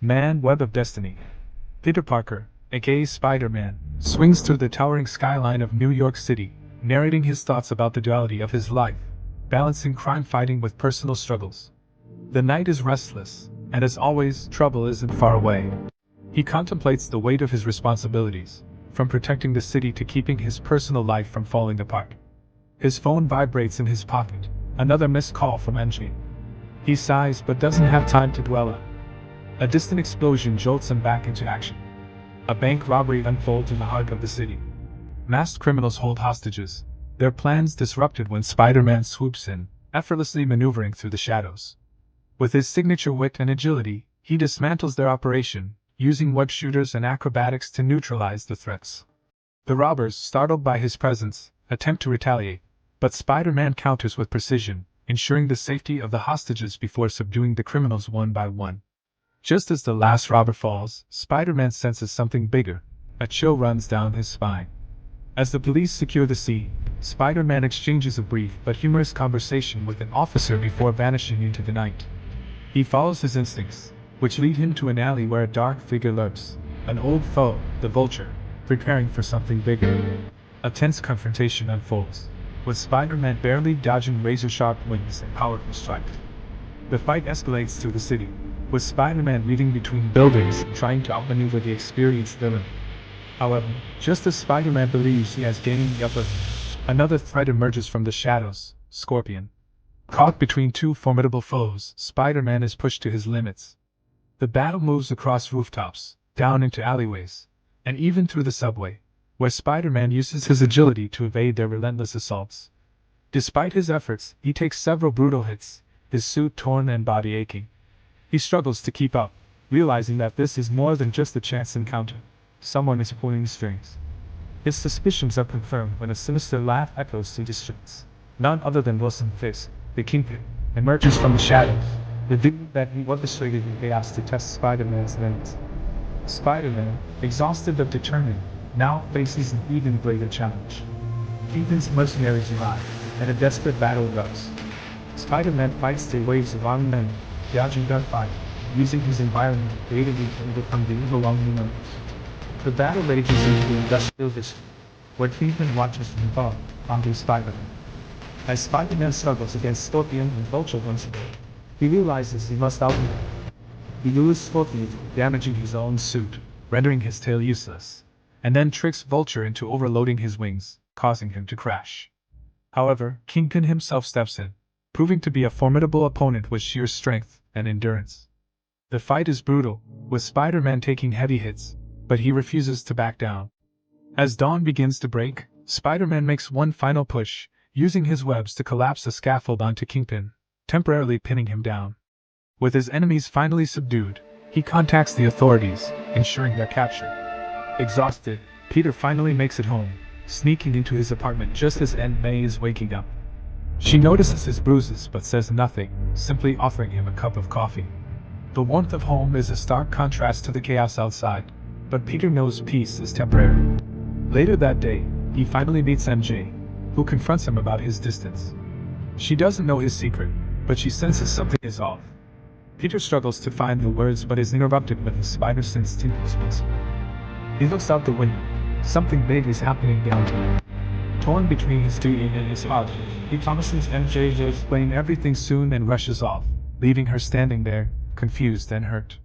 Man, Web of Destiny. Peter Parker, aka Spider-Man, swings through the towering skyline of New York City, narrating his thoughts about the duality of his life, balancing crime fighting with personal struggles. The night is restless, and as always, trouble isn't far away. He contemplates the weight of his responsibilities, from protecting the city to keeping his personal life from falling apart. His phone vibrates in his pocket, another missed call from MJ. He sighs but doesn't have time to dwell on. A distant explosion jolts him back into action. A bank robbery unfolds in the heart of the city. Masked criminals hold hostages, their plans disrupted when Spider-Man swoops in, effortlessly maneuvering through the shadows. With his signature wit and agility, he dismantles their operation, using web shooters and acrobatics to neutralize the threats. The robbers, startled by his presence, attempt to retaliate, but Spider-Man counters with precision, ensuring the safety of the hostages before subduing the criminals one by one. Just as the last robber falls, Spider-Man senses something bigger. A chill runs down his spine. As the police secure the scene, Spider-Man exchanges a brief but humorous conversation with an officer before vanishing into the night. He follows his instincts, which lead him to an alley where a dark figure lurks, an old foe, the Vulture, preparing for something bigger. A tense confrontation unfolds, with Spider-Man barely dodging razor-sharp wings and powerful strikes. The fight escalates through the city, with Spider-Man weaving between buildings, trying to outmaneuver the experienced villain. However, just as Spider-Man believes he has gained the upper hand, another threat emerges from the shadows, Scorpion. Caught between two formidable foes, Spider-Man is pushed to his limits. The battle moves across rooftops, down into alleyways, and even through the subway, where Spider-Man uses his agility to evade their relentless assaults. Despite his efforts, he takes several brutal hits, his suit torn and body aching. He struggles to keep up, realizing that this is more than just a chance encounter. Someone is pulling strings. His suspicions are confirmed when a sinister laugh echoes through the streets. None other than Wilson Fisk, the Kingpin, emerges from the shadows, revealing that he orchestrated the chaos to test Spider-Man's limits. Spider-Man, exhausted but determined, now faces an even greater challenge. Kingpin's mercenaries arrive, and a desperate battle erupts. Spider-Man fights through waves of armed men, dodging gunfire, using his environment creatively to overcome the overwhelming numbers. The battle rages into industrial district, where Kingpin watches from above, onto Spider-Man. As Spider-Man struggles against Scorpion and Vulture once again, he realizes he must outmaneuver them. He lures Scorpion, damaging his own suit, rendering his tail useless, and then tricks Vulture into overloading his wings, causing him to crash. However, Kingpin himself steps in, proving to be a formidable opponent with sheer strength and endurance. The fight is brutal, with Spider-Man taking heavy hits, but he refuses to back down. As dawn begins to break, Spider-Man makes one final push, using his webs to collapse a scaffold onto Kingpin, temporarily pinning him down. With his enemies finally subdued, he contacts the authorities, ensuring their capture. Exhausted, Peter finally makes it home, sneaking into his apartment just as Aunt May is waking up. She notices his bruises but says nothing, simply offering him a cup of coffee. The warmth of home is a stark contrast to the chaos outside, but Peter knows peace is temporary. Later that day, he finally meets MJ, who confronts him about his distance. She doesn't know his secret, but she senses something is off. Peter struggles to find the words but is interrupted when his spider sense tingles once more. He looks out the window. Something big is happening downtown. Torn between his duty and his heart, he promises MJ to explain everything soon and rushes off, leaving her standing there, confused and hurt.